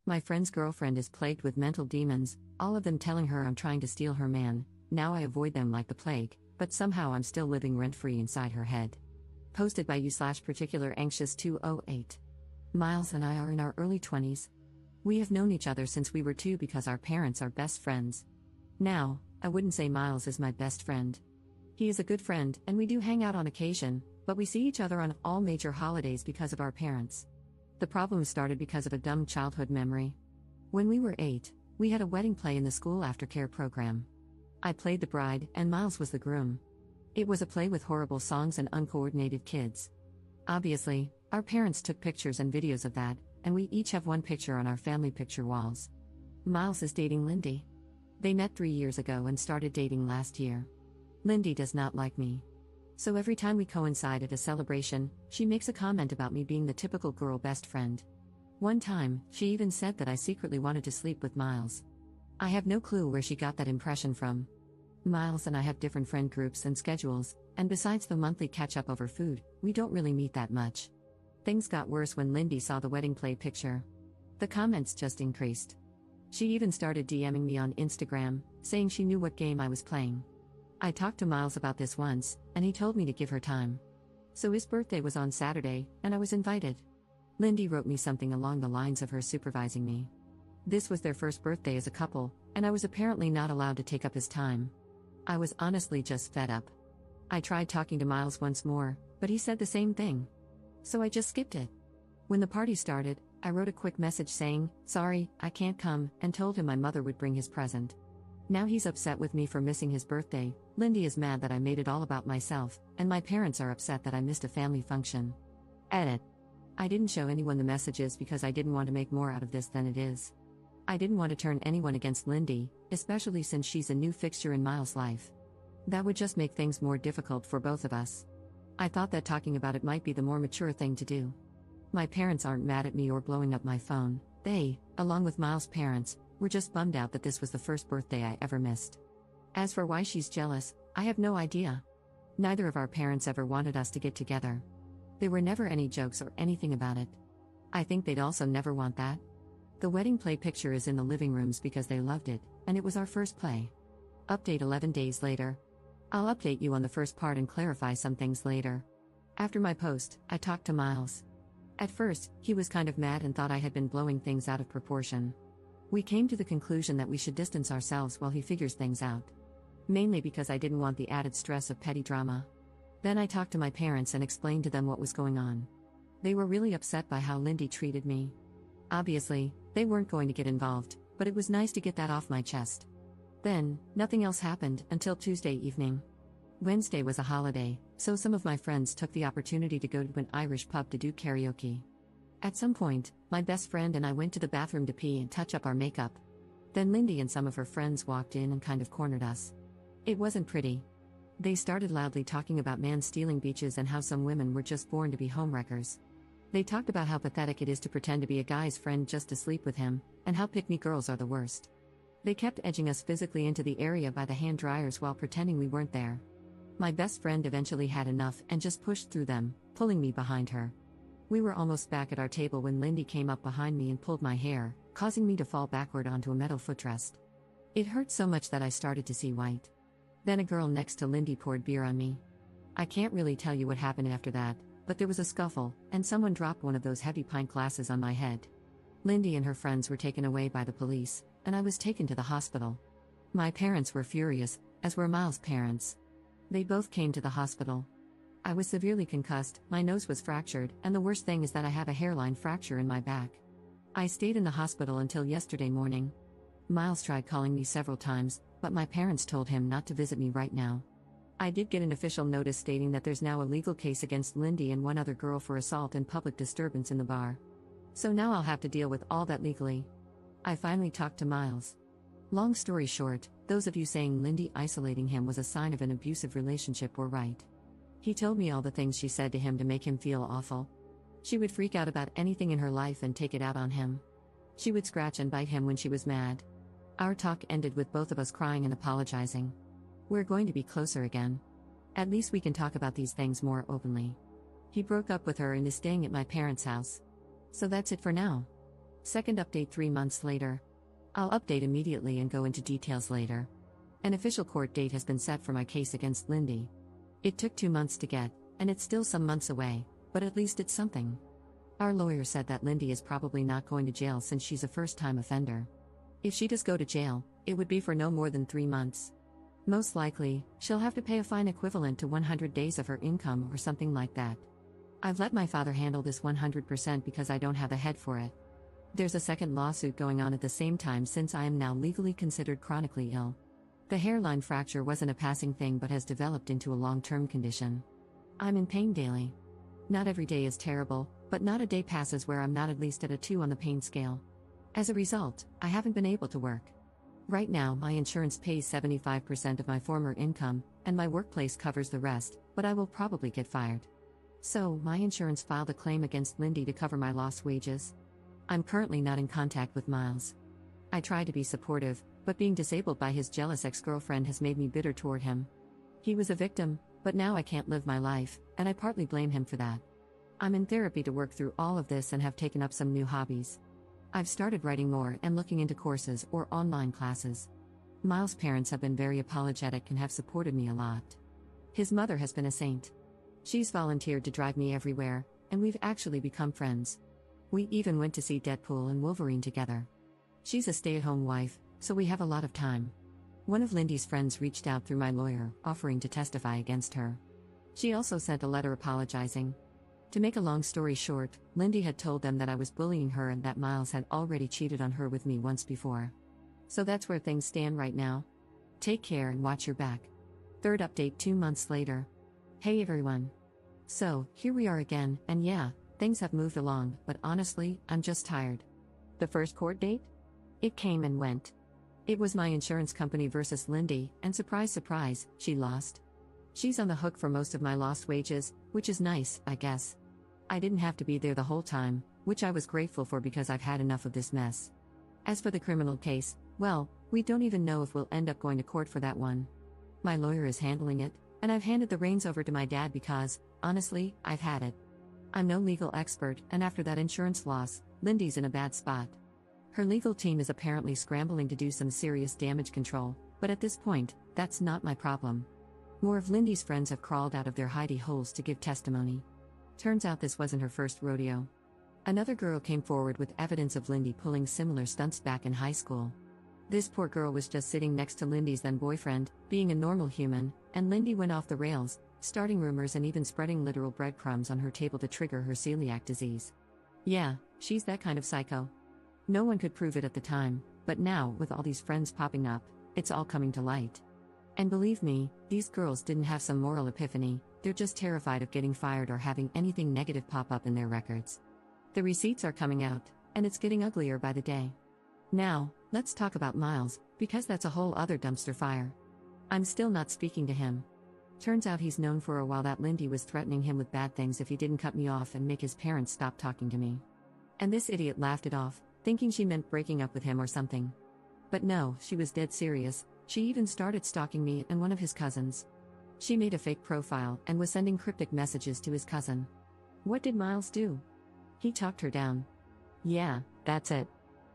My friend's girlfriend is plagued with mental demons, all of them telling her I'm trying to steal her man. Now I avoid them like the plague, but somehow I'm still living rent-free inside her head. Posted by you/particular anxious 208. Miles and I are in our early 20s. We have known each other since we were 2 because our parents are best friends. Now, I wouldn't say Miles is my best friend. He is a good friend, and we do hang out on occasion, but we see each other on all major holidays because of our parents. The problem started because of a dumb childhood memory. When we were 8, we had a wedding play in the school aftercare program. I played the bride, and Miles was the groom. It was a play with horrible songs and uncoordinated kids. Obviously, our parents took pictures and videos of that, and we each have one picture on our family picture walls. Miles is dating Lindy. They met 3 years ago and started dating last year. Lindy does not like me. So every time we coincide at a celebration, she makes a comment about me being the typical girl best friend. One time, she even said that I secretly wanted to sleep with Miles. I have no clue where she got that impression from. Miles and I have different friend groups and schedules, and besides the monthly catch-up over food, we don't really meet that much. Things got worse when Lindy saw the wedding play picture. The comments just increased. She even started DMing me on Instagram, saying she knew what game I was playing. I talked to Miles about this once, and he told me to give her time. So his birthday was on Saturday, and I was invited. Lindy wrote me something along the lines of her supervising me. This was their first birthday as a couple, and I was apparently not allowed to take up his time. I was honestly just fed up. I tried talking to Miles once more, but he said the same thing. So I just skipped it. When the party started, I wrote a quick message saying, "Sorry, I can't come," and told him my mother would bring his present. Now he's upset with me for missing his birthday. Lindy is mad that I made it all about myself, and my parents are upset that I missed a family function. Edit. I didn't show anyone the messages because I didn't want to make more out of this than it is. I didn't want to turn anyone against Lindy, especially since she's a new fixture in Miles' life. That would just make things more difficult for both of us. I thought that talking about it might be the more mature thing to do. My parents aren't mad at me or blowing up my phone. They, along with Miles' parents, were just bummed out that this was the first birthday I ever missed. As for why she's jealous, I have no idea. Neither of our parents ever wanted us to get together. There were never any jokes or anything about it. I think they'd also never want that. The wedding play picture is in the living rooms because they loved it, and it was our first play. Update 11 days later. I'll update you on the first part and clarify some things later. After my post, I talked to Miles. At first, he was kind of mad and thought I had been blowing things out of proportion. We came to the conclusion that we should distance ourselves while he figures things out. Mainly because I didn't want the added stress of petty drama. Then I talked to my parents and explained to them what was going on. They were really upset by how Lindy treated me. Obviously, they weren't going to get involved, but it was nice to get that off my chest. Then, nothing else happened until Tuesday evening. Wednesday was a holiday, so some of my friends took the opportunity to go to an Irish pub to do karaoke. At some point, my best friend and I went to the bathroom to pee and touch up our makeup. Then Lindy and some of her friends walked in and kind of cornered us. It wasn't pretty. They started loudly talking about man-stealing beaches and how some women were just born to be homewreckers. They talked about how pathetic it is to pretend to be a guy's friend just to sleep with him, and how pick-me girls are the worst. They kept edging us physically into the area by the hand dryers while pretending we weren't there. My best friend eventually had enough and just pushed through them, pulling me behind her. We were almost back at our table when Lindy came up behind me and pulled my hair, causing me to fall backward onto a metal footrest. It hurt so much that I started to see white. Then a girl next to Lindy poured beer on me. I can't really tell you what happened after that, but there was a scuffle, and someone dropped one of those heavy pint glasses on my head. Lindy and her friends were taken away by the police, and I was taken to the hospital. My parents were furious, as were Miles' parents. They both came to the hospital. I was severely concussed, my nose was fractured, and the worst thing is that I have a hairline fracture in my back. I stayed in the hospital until yesterday morning. Miles tried calling me several times, but my parents told him not to visit me right now. I did get an official notice stating that there's now a legal case against Lindy and one other girl for assault and public disturbance in the bar. So now I'll have to deal with all that legally. I finally talked to Miles. Long story short, those of you saying Lindy isolating him was a sign of an abusive relationship were right. He told me all the things she said to him to make him feel awful. She would freak out about anything in her life and take it out on him. She would scratch and bite him when she was mad. Our talk ended with both of us crying and apologizing. We're going to be closer again. At least we can talk about these things more openly. He broke up with her and is staying at my parents' house. So that's it for now. Second update 3 months later. I'll update immediately and go into details later. An official court date has been set for my case against Lindy. It took 2 months to get, and it's still some months away, but at least it's something. Our lawyer said that Lindy is probably not going to jail since she's a first-time offender. If she does go to jail, it would be for no more than 3 months. Most likely, she'll have to pay a fine equivalent to 100 days of her income or something like that. I've let my father handle this 100% because I don't have a head for it. There's a second lawsuit going on at the same time since I am now legally considered chronically ill. The hairline fracture wasn't a passing thing but has developed into a long-term condition. I'm in pain daily. Not every day is terrible, but not a day passes where I'm not at least at a 2 on the pain scale. As a result, I haven't been able to work. Right now, my insurance pays 75% of my former income, and my workplace covers the rest, but I will probably get fired. So, my insurance filed a claim against Lindy to cover my lost wages. I'm currently not in contact with Miles. I try to be supportive, but being disabled by his jealous ex-girlfriend has made me bitter toward him. He was a victim, but now I can't live my life, and I partly blame him for that. I'm in therapy to work through all of this and have taken up some new hobbies. I've started writing more and looking into courses or online classes. Miles' parents have been very apologetic and have supported me a lot. His mother has been a saint. She's volunteered to drive me everywhere, and we've actually become friends. We even went to see Deadpool and Wolverine together. She's a stay-at-home wife, so we have a lot of time. One of Lindy's friends reached out through my lawyer, offering to testify against her. She also sent a letter apologizing. To make a long story short, Lindy had told them that I was bullying her and that Miles had already cheated on her with me once before. So that's where things stand right now. Take care and watch your back. Third update 2 months later. Hey everyone. So, here we are again, and yeah, things have moved along, but honestly, I'm just tired. The first court date? It came and went. It was my insurance company versus Lindy, and surprise surprise, she lost. She's on the hook for most of my lost wages, which is nice, I guess. I didn't have to be there the whole time, which I was grateful for because I've had enough of this mess. As for the criminal case, well, we don't even know if we'll end up going to court for that one. My lawyer is handling it, and I've handed the reins over to my dad because, honestly, I've had it. I'm no legal expert, and after that insurance loss, Lindy's in a bad spot. Her legal team is apparently scrambling to do some serious damage control, but at this point, that's not my problem. More of Lindy's friends have crawled out of their hidey holes to give testimony. Turns out this wasn't her first rodeo. Another girl came forward with evidence of Lindy pulling similar stunts back in high school. This poor girl was just sitting next to Lindy's then boyfriend, being a normal human, and Lindy went off the rails, starting rumors and even spreading literal breadcrumbs on her table to trigger her celiac disease. Yeah, she's that kind of psycho. No one could prove it at the time, but now, with all these friends popping up, it's all coming to light. And believe me, these girls didn't have some moral epiphany, they're just terrified of getting fired or having anything negative pop up in their records. The receipts are coming out, and it's getting uglier by the day. Now, let's talk about Miles, because that's a whole other dumpster fire. I'm still not speaking to him. Turns out he's known for a while that Lindy was threatening him with bad things if he didn't cut me off and make his parents stop talking to me. And this idiot laughed it off, thinking she meant breaking up with him or something. But no, she was dead serious. She even started stalking me and one of his cousins. She made a fake profile and was sending cryptic messages to his cousin. What did Miles do? He talked her down. Yeah, that's it.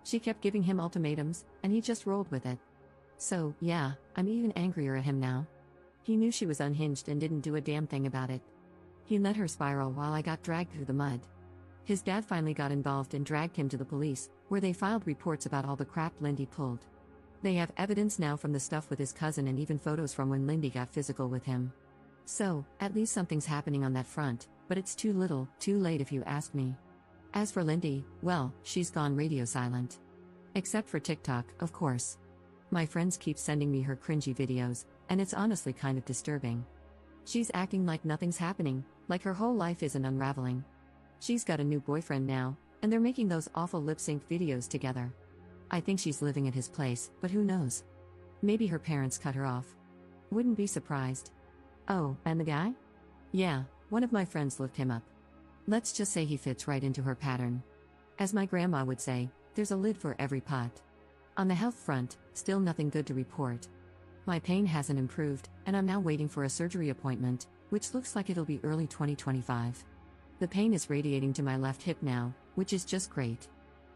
She kept giving him ultimatums, and he just rolled with it. So, yeah, I'm even angrier at him now. He knew she was unhinged and didn't do a damn thing about it. He let her spiral while I got dragged through the mud. His dad finally got involved and dragged him to the police, where they filed reports about all the crap Lindy pulled. They have evidence now from the stuff with his cousin and even photos from when Lindy got physical with him. So, at least something's happening on that front, but it's too little, too late if you ask me. As for Lindy, well, she's gone radio silent. Except for TikTok, of course. My friends keep sending me her cringy videos, and it's honestly kind of disturbing. She's acting like nothing's happening, like her whole life isn't unraveling. She's got a new boyfriend now, and they're making those awful lip-sync videos together. I think she's living at his place, but who knows? Maybe her parents cut her off. Wouldn't be surprised. Oh, and the guy? Yeah, one of my friends looked him up. Let's just say he fits right into her pattern. As my grandma would say, there's a lid for every pot. On the health front, still nothing good to report. My pain hasn't improved, and I'm now waiting for a surgery appointment, which looks like it'll be early 2025. The pain is radiating to my left hip now, which is just great.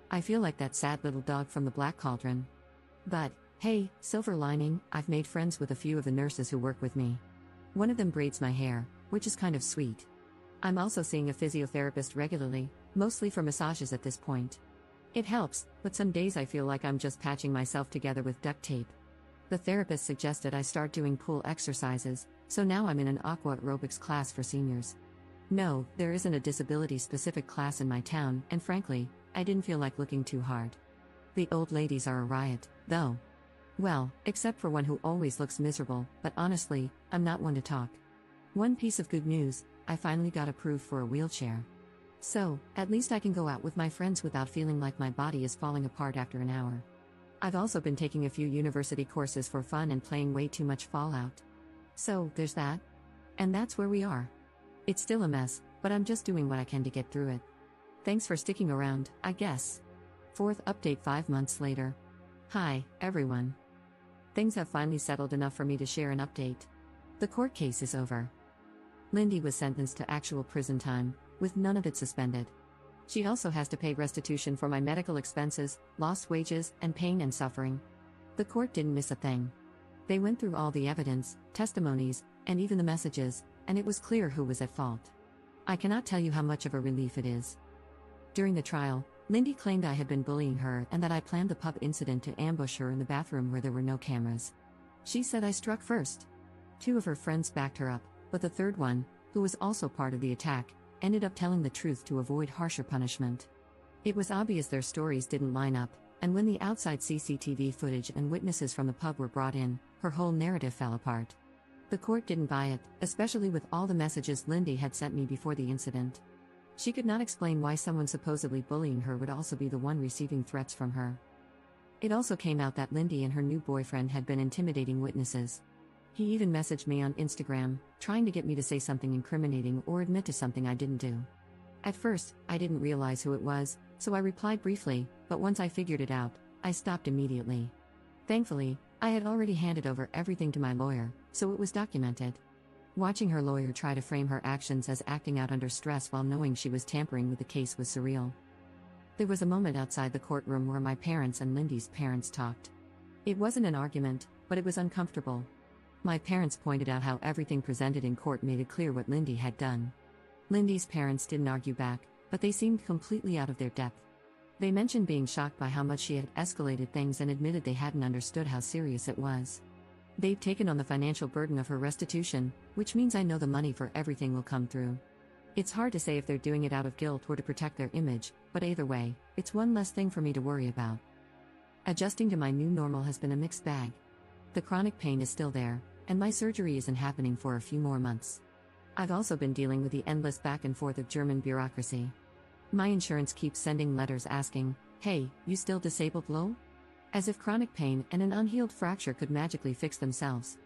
I feel like that sad little dog from the Black Cauldron. But, hey, silver lining, I've made friends with a few of the nurses who work with me. One of them braids my hair, which is kind of sweet. I'm also seeing a physiotherapist regularly, mostly for massages at this point. It helps, but some days I feel like I'm just patching myself together with duct tape. The therapist suggested I start doing pool exercises, so now I'm in an aqua aerobics class for seniors. No, there isn't a disability-specific class in my town, and frankly, I didn't feel like looking too hard. The old ladies are a riot, though. Well, except for one who always looks miserable, but honestly, I'm not one to talk. One piece of good news, I finally got approved for a wheelchair. So, at least I can go out with my friends without feeling like my body is falling apart after an hour. I've also been taking a few university courses for fun and playing way too much Fallout. So, there's that. And that's where we are. It's still a mess, but I'm just doing what I can to get through it. Thanks for sticking around, I guess. Fourth update 5 months later. Hi, everyone. Things have finally settled enough for me to share an update. The court case is over. Lindy was sentenced to actual prison time, with none of it suspended. She also has to pay restitution for my medical expenses, lost wages, and pain and suffering. The court didn't miss a thing. They went through all the evidence, testimonies, and even the messages, and it was clear who was at fault. I cannot tell you how much of a relief it is. During the trial, Lindy claimed I had been bullying her and that I planned the pub incident to ambush her in the bathroom where there were no cameras. She said I struck first. 2 of her friends backed her up, but the third one, who was also part of the attack, ended up telling the truth to avoid harsher punishment. It was obvious their stories didn't line up, and when the outside CCTV footage and witnesses from the pub were brought in, her whole narrative fell apart. The court didn't buy it, especially with all the messages Lindy had sent me before the incident. She could not explain why someone supposedly bullying her would also be the one receiving threats from her. It also came out that Lindy and her new boyfriend had been intimidating witnesses. He even messaged me on Instagram, trying to get me to say something incriminating or admit to something I didn't do. At first, I didn't realize who it was, so I replied briefly, but once I figured it out, I stopped immediately. Thankfully, I had already handed over everything to my lawyer, so it was documented. Watching her lawyer try to frame her actions as acting out under stress while knowing she was tampering with the case was surreal. There was a moment outside the courtroom where my parents and Lindy's parents talked. It wasn't an argument, but it was uncomfortable. My parents pointed out how everything presented in court made it clear what Lindy had done. Lindy's parents didn't argue back, but they seemed completely out of their depth. They mentioned being shocked by how much she had escalated things and admitted they hadn't understood how serious it was. They've taken on the financial burden of her restitution, which means I know the money for everything will come through. It's hard to say if they're doing it out of guilt or to protect their image, but either way, it's one less thing for me to worry about. Adjusting to my new normal has been a mixed bag. The chronic pain is still there, and my surgery isn't happening for a few more months. I've also been dealing with the endless back and forth of German bureaucracy. My insurance keeps sending letters asking, "Hey, you still disabled, lol?" As if chronic pain and an unhealed fracture could magically fix themselves.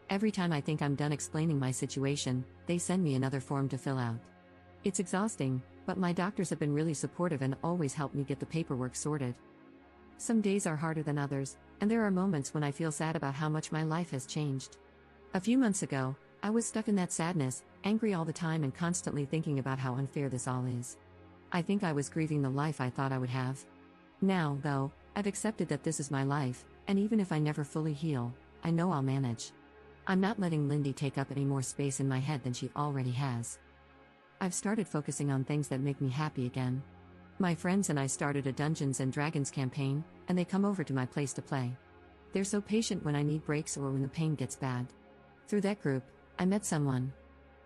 Every time I think I'm done explaining my situation, they send me another form to fill out. It's exhausting, but my doctors have been really supportive and always help me get the paperwork sorted. Some days are harder than others, and there are moments when I feel sad about how much my life has changed. A few months ago, I was stuck in that sadness, angry all the time and constantly thinking about how unfair this all is. I think I was grieving the life I thought I would have. Now, though, I've accepted that this is my life, and even if I never fully heal, I know I'll manage. I'm not letting Lindy take up any more space in my head than she already has. I've started focusing on things that make me happy again. My friends and I started a Dungeons & Dragons campaign, and they come over to my place to play. They're so patient when I need breaks or when the pain gets bad. Through that group, I met someone.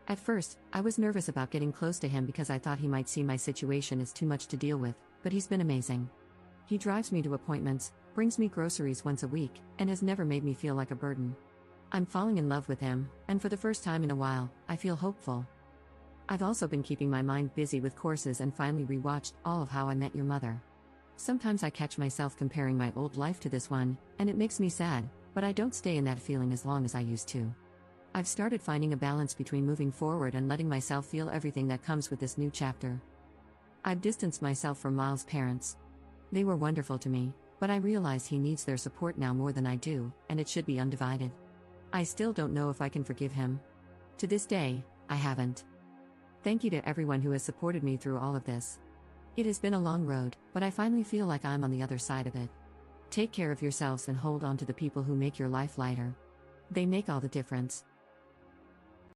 At first, I was nervous about getting close to him because I thought he might see my situation as too much to deal with, but he's been amazing. He drives me to appointments, brings me groceries once a week, and has never made me feel like a burden. I'm falling in love with him, and for the first time in a while, I feel hopeful. I've also been keeping my mind busy with courses and finally rewatched all of How I Met Your Mother. Sometimes I catch myself comparing my old life to this one, and it makes me sad, but I don't stay in that feeling as long as I used to. I've started finding a balance between moving forward and letting myself feel everything that comes with this new chapter. I've distanced myself from Miles' parents. They were wonderful to me, but I realize he needs their support now more than I do, and it should be undivided. I still don't know if I can forgive him. To this day, I haven't. Thank you to everyone who has supported me through all of this. It has been a long road, but I finally feel like I'm on the other side of it. Take care of yourselves and hold on to the people who make your life lighter. They make all the difference.